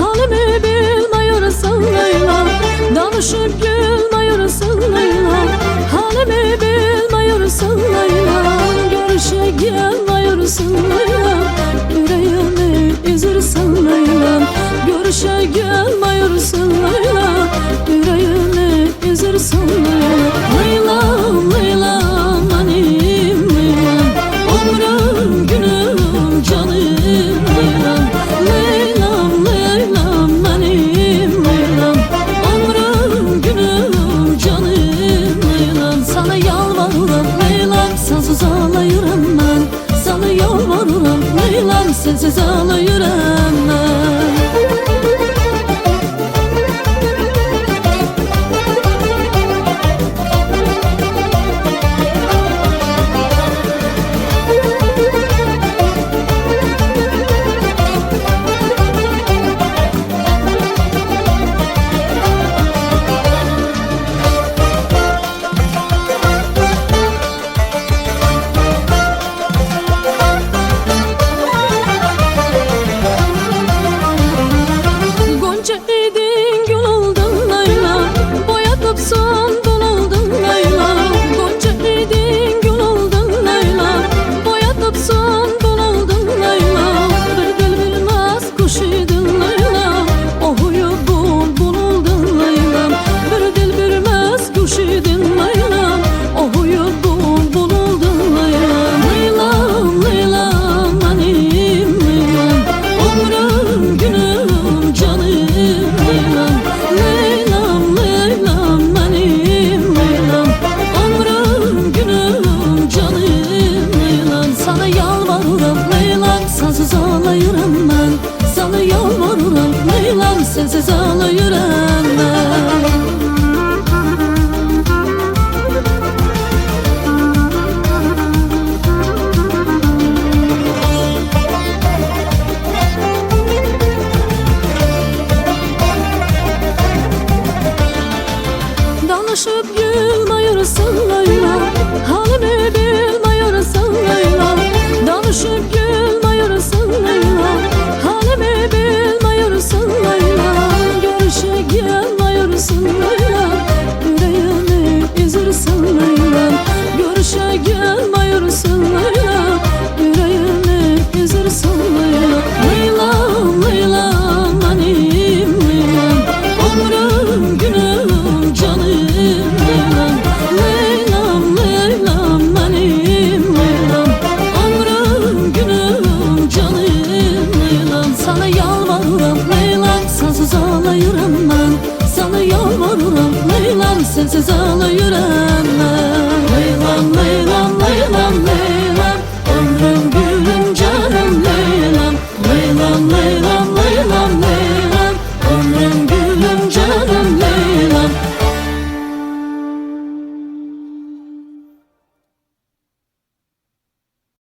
halimi bilmiyorsun Leylam. Danışıp gülmüyorsun Leylam, halimi bilmiyorsun Leylam. Görüşe gelmiyorsun Leylam, yüreğimi üzürsün Leylam. Görüşe gelmiyorsun Leylam, yüreğimi üzürsün Leylam. Leylam, Leylam, benim Leylam, ömrüm günüm canım Leylam. Leylam, Leylam, benim Leylam, ömrüm günüm canım Leylam. Sana yalvarırım Leylam, sensiz ağlayırım ben. Sana yalvarırım Leylam, sensiz ağlayırım ben. Sensiz ağlayırım ben. Danışıp gülmüyorsun Leylam, halimi bilmiyorsun Leylam. Danışıp gülmüyorsun Leylam, halimi bilmiyorsun Leylam. Görüşe gelmiyorsun Leylam, yüreğimi üzürsün Leylam. Görüşe gelmiyorsun Leylam, yüreğimi üzürsün Leylam. Leylam, Leylam, benim Leylam, ömrüm günüm canım Leylam. Leylam, Leylam, benim Leylam, ömrüm günüm canım Leylam. Sana yalvarırım Leylam, sensiz ağlayırım ben. Sana yalvarırım Leylam, sensiz ağlayırım.